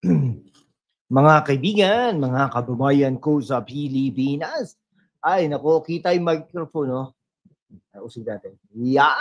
Mga kaibigan, mga kababayan ko sa Pilipinas. Ay, nako, kita yung microphone, no? Usog natin. Yeah!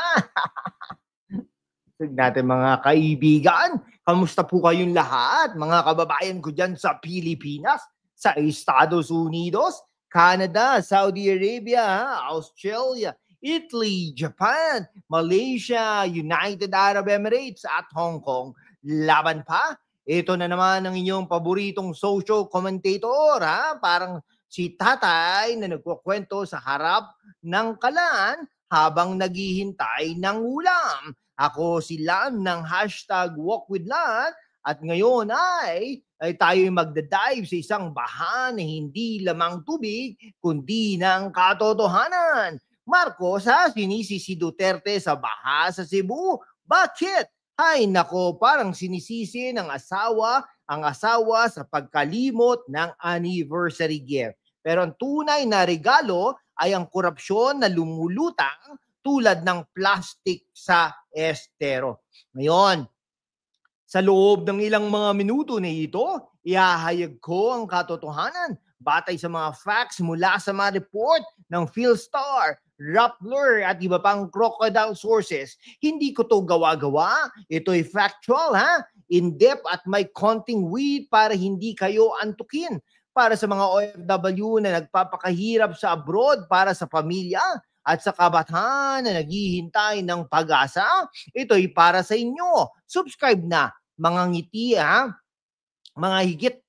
Usog natin, mga kaibigan. Kamusta po kayong lahat? Mga kababayan ko dyan sa Pilipinas, sa Estados Unidos, Canada, Saudi Arabia, Australia, Italy, Japan, Malaysia, United Arab Emirates, at Hong Kong. Laban pa, ito na naman ang inyong paboritong social commentator, ha? Parang si tatay na nagkukwento sa harap ng kalan habang naghihintay ng ulam. Ako si Lan ng hashtag Walk with Lan at ngayon ay tayo magdadive sa isang baha na hindi lamang tubig kundi ng katotohanan. Marcos, sinisi si Duterte sa baha sa Cebu. Bakit? Ay nako, parang sinisisi ng ang asawa sa pagkalimot ng anniversary gift. Pero ang tunay na regalo ay ang korupsyon na lumulutang tulad ng plastic sa estero. Ngayon, sa loob ng ilang mga minuto na ito, ihahayag ko ang katotohanan batay sa mga facts mula sa mga report ng PhilStar, Rappler at iba pang crocodile sources. Hindi ko to gawa-gawa. Ito'y factual, in-depth at may konting weed para hindi kayo antukin. Para sa mga OFW na nagpapakahirap sa abroad para sa pamilya at sa kabataan na naghihintay ng pag-asa, ito'y para sa inyo. Subscribe na, mga ngiti, mga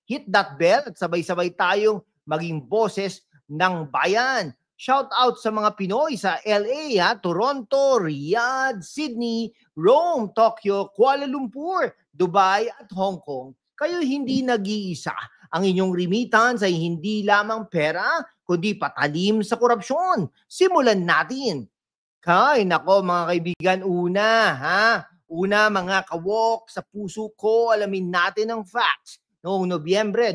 hit that bell at sabay-sabay tayong maging boses ng bayan. Shout out sa mga Pinoy sa LA, Toronto, Riyadh, Sydney, Rome, Tokyo, Kuala Lumpur, Dubai at Hong Kong. Kayo hindi nag-iisa. Ang inyong remittance ay hindi lamang pera, kundi patalim sa korupsyon. Simulan natin. Kay, nako mga kaibigan, Una mga kawok sa puso ko, alamin natin ang facts. Noong November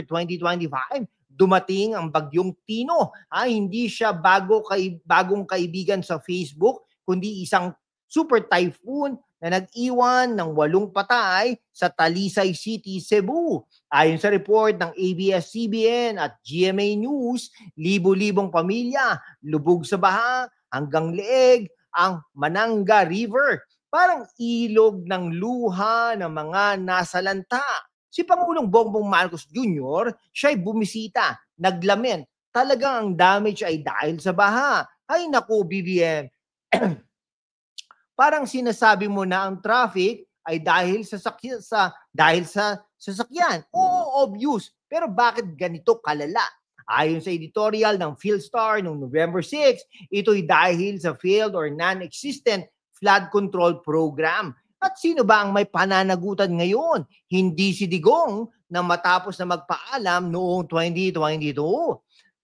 2025, dumating ang bagyong Tino. Hindi siya bagong kaibigan sa Facebook, kundi isang super typhoon na nag-iwan ng 8 patay sa Talisay City, Cebu. Ayon sa report ng ABS-CBN at GMA News, libo-libong pamilya lubog sa baha hanggang leeg ang Mananga River. Parang ilog ng luha ng mga nasalanta. Si Pangulong Bongbong Marcos Jr., siya'y bumisita, naglamen. Talagang ang damage ay dahil sa baha. Ay naku, BBM. Parang sinasabi mo na ang traffic ay dahil sa sasakyan. Oo, obvious. Pero bakit ganito kalala? Ayon sa editorial ng PhilStar noong November 6, ito'y dahil sa failed or non-existent flood control program. At sino ba ang may pananagutan ngayon? Hindi si Digong na matapos na magpaalam noong 2022.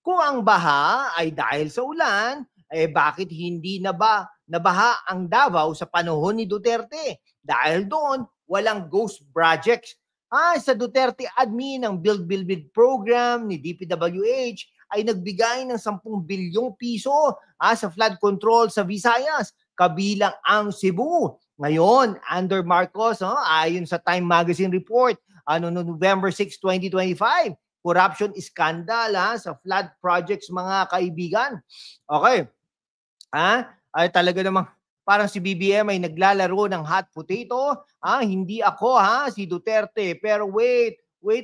Kung ang baha ay dahil sa ulan, bakit hindi nabaha ang Davao sa panahon ni Duterte? Dahil doon, walang ghost projects. Sa Duterte admin ng Build program ni DPWH ay nagbigay ng 10 bilyong piso sa flood control sa Visayas, kabilang ang Cebu. Ngayon, under Marcos, ayon sa Time Magazine report, November 6, 2025, corruption scandal sa flood projects, mga kaibigan. Okay. Ay talaga namang parang si BBM ay naglalaro ng hot potato. Hindi ako si Duterte. Pero wait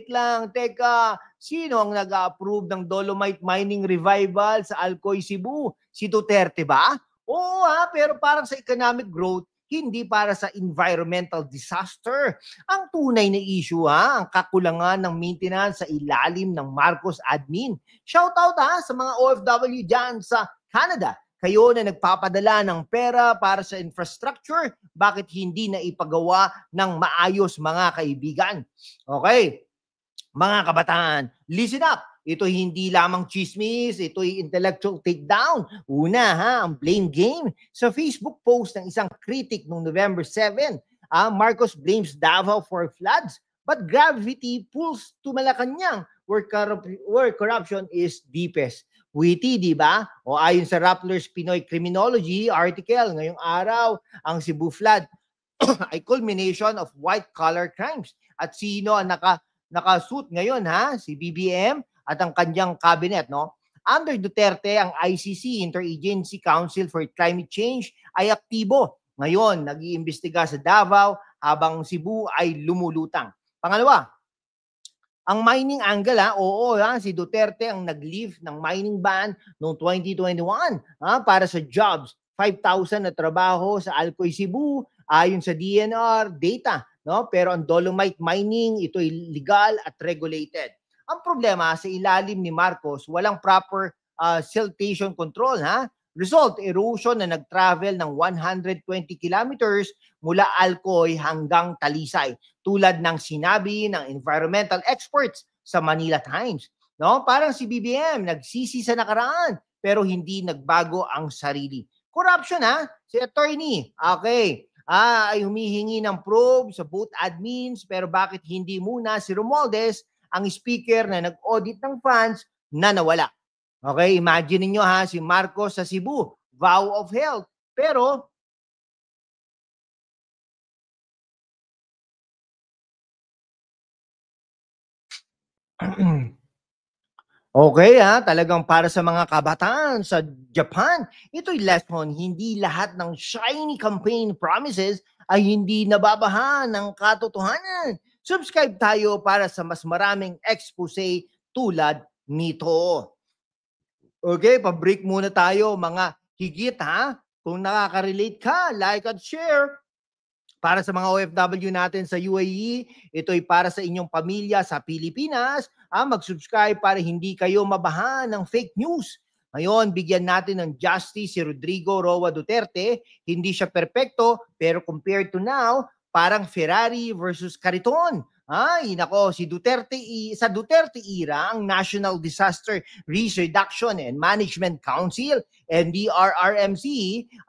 lang, teka, sino ang nag-approve ng dolomite mining revival sa Alcoy, Cebu? Si Duterte ba? Oo pero parang sa economic growth, hindi para sa environmental disaster. Ang tunay na issue ang kakulangan ng maintenance sa ilalim ng Marcos admin. Shout out sa mga OFW dyan sa Canada. Kayo na nagpapadala ng pera para sa infrastructure, bakit hindi na ipagawa ng maayos, mga kaibigan? Okay, mga kabataan, listen up. Ito hindi lamang chismis, ito'y intellectual takedown. Una ang blame game. Sa Facebook post ng isang critic noong November 7, Marcos blames Davao for floods, but gravity pulls to Malacanang where corruption is deepest. Witty, di ba? O ayon sa Rappler's Pinoy Criminology article ngayong araw, ang Cebu flood ay culmination of white-collar crimes. At sino ang nakasuit ngayon, ha? Si BBM at ang kanyang cabinet, no? Under Duterte, ang ICC, Interagency Council for Climate Change, ay aktibo. Ngayon, nag-iimbestiga sa Davao habang Cebu ay lumulutang. Pangalawa, ang mining angle, oo, si Duterte ang nag-lift ng mining ban noong 2021 para sa jobs. 5,000 na trabaho sa Alcoy, Cebu, ayon sa DNR data. No? Pero ang dolomite mining, ito ay legal at regulated. Ang problema, sa ilalim ni Marcos, walang proper siltation control. Result, erosion na nag-travel ng 120 kilometers mula Alcoy hanggang Talisay. Tulad ng sinabi ng environmental experts sa Manila Times. No? Parang si BBM, nagsisi sa nakaraan, pero hindi nagbago ang sarili. Corruption, si attorney, okay, ay humihingi ng probe sa both admins, pero bakit hindi muna si Romualdez ang speaker na nag-audit ng funds na nawala? Okay, imagine niyo si Marcos sa Cebu, vow of health, pero okay, talagang para sa mga kabataan sa Japan, ito'y lesson, hindi lahat ng shiny campaign promises ay hindi nababahan ng katotohanan. Subscribe tayo para sa mas maraming expose tulad nito. Okay, pa-break muna tayo mga higit, Kung nakaka-relate ka, like at share. Para sa mga OFW natin sa UAE, ito ay para sa inyong pamilya sa Pilipinas. Mag-subscribe para hindi kayo mabahan ng fake news. Ngayon, bigyan natin ng justice si Rodrigo Roa Duterte. Hindi siya perpekto, pero compared to now, parang Ferrari versus Cariton. Ay, nako, sa Duterte era, ang National Disaster Risk Reduction and Management Council, NDRRMC,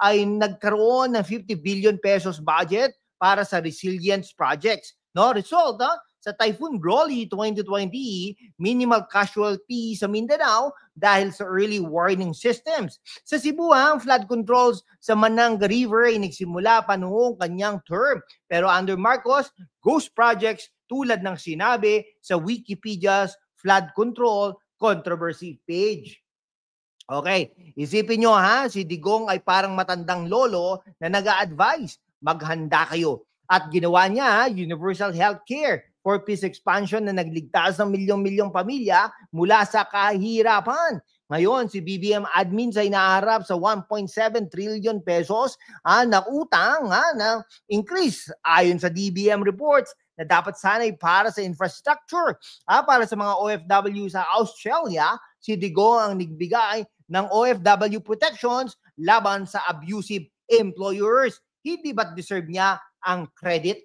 ay nagkaroon ng 50 billion pesos budget para sa resilience projects. No, result, sa Typhoon Broly 2020, minimal casualty sa Mindanao dahil sa early warning systems. Sa Cebu, ang flood controls sa Mananga River ay nagsimula pa noong kanyang term. Pero under Marcos, ghost projects tulad ng sinabi sa Wikipedia's flood control controversy page. Okay, isipin nyo si Digong ay parang matandang lolo na nag-a-advise, maghanda kayo. At ginawa niya universal healthcare for peace expansion na nagligtas ng milyong-milyong pamilya mula sa kahirapan. Ngayon, si BBM admins ay naharap sa 1.7 trillion pesos na utang na increase ayon sa DBM reports na dapat sana'y para sa infrastructure. Para sa mga OFW sa Australia, si Digong ang nagbigay ng OFW protections laban sa abusive employers. Hindi ba't deserve niya ang credit?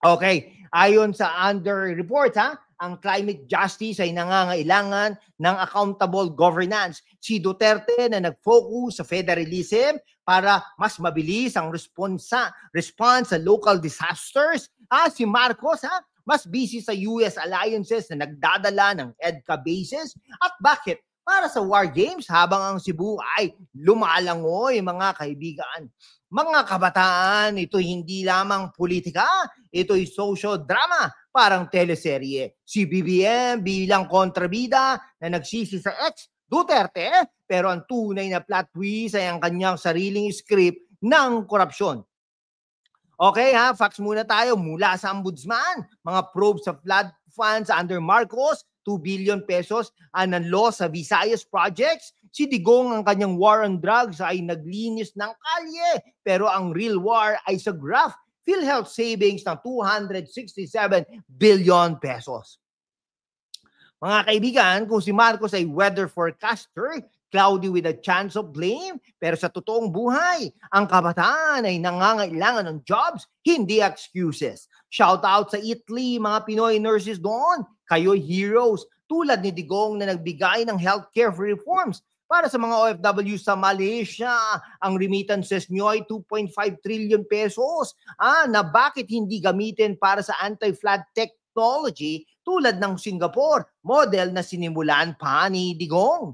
Okay, ayon sa under reports, ang climate justice ay nangangailangan ng accountable governance. Si Duterte na nag-focus sa federalism para mas mabilis ang response sa local disasters. Si Marcos, mas busy sa US alliances na nagdadala ng EDCA bases. At bakit? Para sa war games habang ang Cebu ay lumalangoy, mga kaibigan. Mga kabataan, ito hindi lamang politika, ito'y social drama, parang teleserye. Si BBM bilang kontrabida na nagsisi sa ex Duterte, pero ang tunay na plot twist ay ang kanyang sariling script ng korupsyon. Okay, facts muna tayo mula sa ombudsman. Mga probes sa flood funds under Marcos, 2 billion pesos ang nanlo sa Visayas projects. Si Digong, ang kanyang war on drugs ay naglinis ng kalye. Pero ang real war ay sa graft. PhilHealth savings ng 267 billion pesos. Mga kaibigan, kung si Marcos ay weather forecaster, cloudy with a chance of blame, pero sa totoong buhay, ang kabataan ay nangangailangan ng jobs, hindi excuses. Shout out sa Italy, mga Pinoy nurses doon. Kayo'y heroes, tulad ni Digong na nagbigay ng healthcare reforms. Para sa mga OFW sa Malaysia, ang remittances nyo ay 2.5 trillion pesos. Na bakit hindi gamitin para sa anti-flood technology tulad ng Singapore, model na sinimulan pa ni Digong?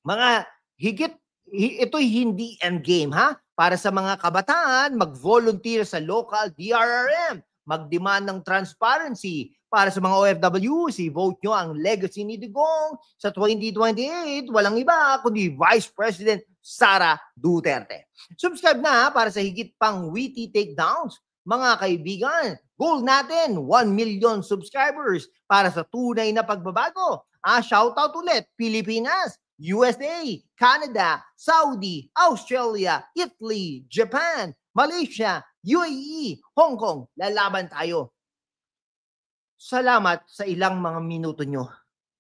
Mga higit, ito'y hindi endgame, Para sa mga kabataan, mag-volunteer sa local DRRM, mag-demand ng transparency. Para sa mga OFWs, i-vote nyo ang legacy ni Digong sa 2028. Walang iba kundi Vice President Sara Duterte. Subscribe na para sa higit pang witty takedowns. Mga kaibigan, goal natin 1 million subscribers para sa tunay na pagbabago. Shoutout ulit, Pilipinas, USA, Canada, Saudi, Australia, Italy, Japan, Malaysia, UAE, Hong Kong. Lalaban tayo. Salamat sa ilang mga minuto nyo.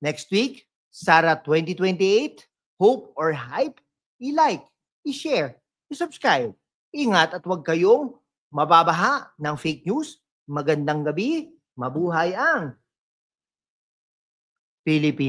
Next week, Sara 2028, hope or hype, i-like, i-share, i-subscribe. Ingat at huwag kayong mababaha ng fake news. Magandang gabi, mabuhay ang Pilipinas.